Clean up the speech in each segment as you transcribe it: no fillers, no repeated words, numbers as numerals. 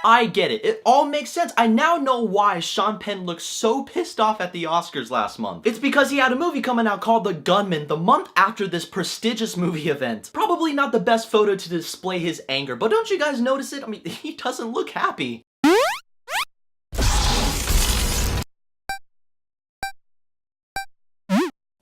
I get it. It all makes sense. I now know why Sean Penn looked so pissed off at the Oscars last month. It's because he had a movie coming out called The Gunman the month after this prestigious movie event. Probably not the best photo to display his anger, but don't you guys notice it? I mean, he doesn't look happy.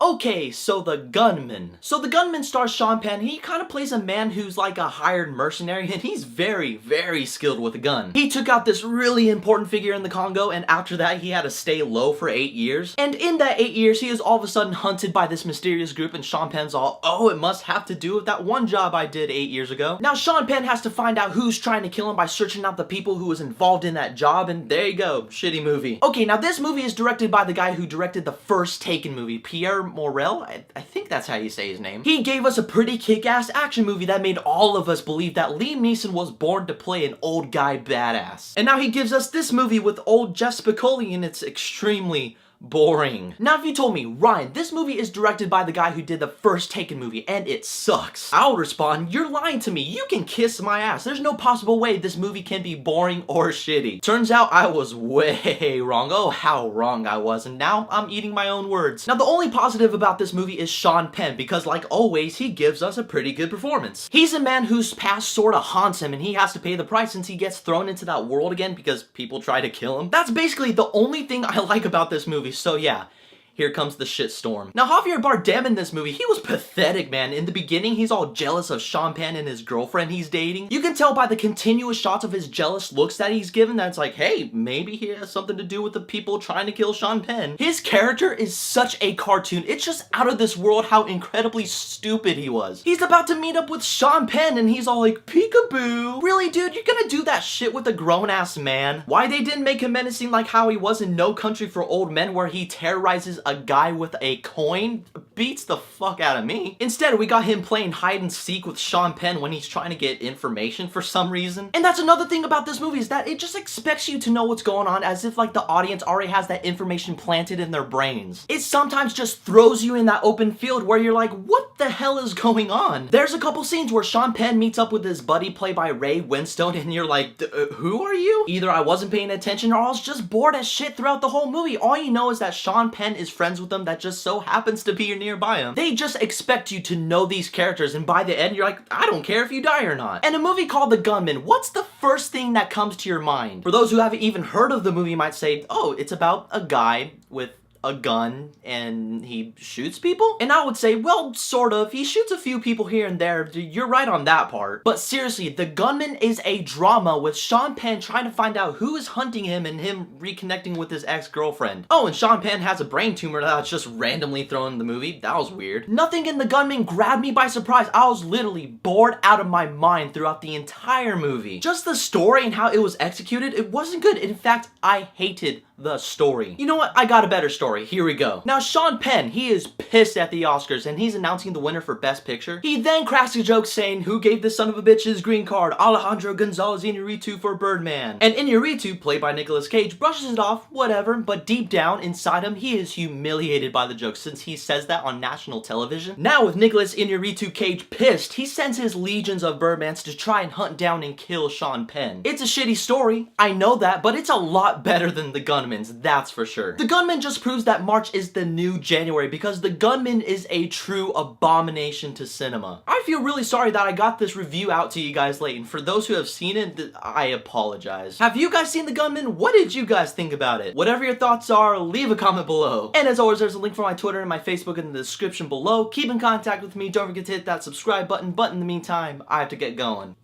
Okay, so The Gunman. So The Gunman stars Sean Penn. He kind of plays a man who's like a hired mercenary, and he's very, very skilled with a gun. He took out this really important figure in the Congo, and after that he had to stay low for 8 years. And in that 8 years, he is all of a sudden hunted by this mysterious group, and Sean Penn's all, oh, it must have to do with that one job I did 8 years ago. Now Sean Penn has to find out who's trying to kill him by searching out the people who was involved in that job, and there you go, shitty movie. Okay, now this movie is directed by the guy who directed the first Taken movie, Pierre Morel, I think that's how you say his name. He gave us a pretty kick-ass action movie that made all of us believe that Liam Neeson was born to play an old guy badass. And now he gives us this movie with old Jeff Spicoli, and it's extremely boring. Now if you told me, Ryan, this movie is directed by the guy who did the first Taken movie and it sucks, I'll respond, you're lying to me. You can kiss my ass. There's no possible way this movie can be boring or shitty. Turns out I was way wrong. Oh, how wrong I was, and now I'm eating my own words. Now the only positive about this movie is Sean Penn, because like always, he gives us a pretty good performance. He's a man whose past sorta haunts him, and he has to pay the price since he gets thrown into that world again because people try to kill him. That's basically the only thing I like about this movie. So yeah, here comes the shitstorm. Now Javier Bardem in this movie, he was pathetic, man. In the beginning, he's all jealous of Sean Penn and his girlfriend he's dating. You can tell by the continuous shots of his jealous looks that he's given that it's like, hey, maybe he has something to do with the people trying to kill Sean Penn. His character is such a cartoon. It's just out of this world how incredibly stupid he was. He's about to meet up with Sean Penn and he's all like, peekaboo. Really, dude, you're gonna do that shit with a grown-ass man? Why they didn't make him menacing like how he was in No Country for Old Men, where he terrorizes a guy with a coin, beats the fuck out of me. Instead, we got him playing hide and seek with Sean Penn when he's trying to get information for some reason. And that's another thing about this movie, is that it just expects you to know what's going on as if like the audience already has that information planted in their brains. It sometimes just throws you in that open field where you're like, what the hell is going on? There's a couple scenes where Sean Penn meets up with his buddy played by Ray Winstone, and you're like, who are you? Either I wasn't paying attention or I was just bored as shit throughout the whole movie. All you know is that Sean Penn is friends with them that just so happens to be nearby him. They just expect you to know these characters, and by the end you're like, I don't care if you die or not. And a movie called The Gunman, what's the first thing that comes to your mind? For those who haven't even heard of the movie, you might say, oh, it's about a guy with a gun and he shoots people? And I would say, well, sort of. He shoots a few people here and there. You're right on that part. But seriously, The Gunman is a drama with Sean Penn trying to find out who is hunting him and him reconnecting with his ex-girlfriend. Oh, and Sean Penn has a brain tumor that's just randomly thrown in the movie. That was weird. Nothing in The Gunman grabbed me by surprise. I was literally bored out of my mind throughout the entire movie. Just the story and how it was executed, it wasn't good. In fact, I hated the story. You know what? I got a better story. Here we go. Now, Sean Penn, he is pissed at the Oscars and he's announcing the winner for Best Picture. He then cracks a joke saying, who gave this son of a bitch his green card? Alejandro Gonzalez Iñárritu for Birdman. And Iñárritu, played by Nicolas Cage, brushes it off, whatever, but deep down inside him, he is humiliated by the joke since he says that on national television. Now, with Nicolas Iñárritu Cage pissed, he sends his legions of Birdmans to try and hunt down and kill Sean Penn. It's a shitty story, I know that, but it's a lot better than The Gunman's, that's for sure. The Gunman just proves that March is the new January because The Gunman is a true abomination to cinema. I feel really sorry that I got this review out to you guys late, and for those who have seen it, I apologize. Have you guys seen The Gunman? What did you guys think about it? Whatever your thoughts are, leave a comment below. And as always, there's a link for my Twitter and my Facebook in the description below. Keep in contact with me. Don't forget to hit that subscribe button, but in the meantime, I have to get going.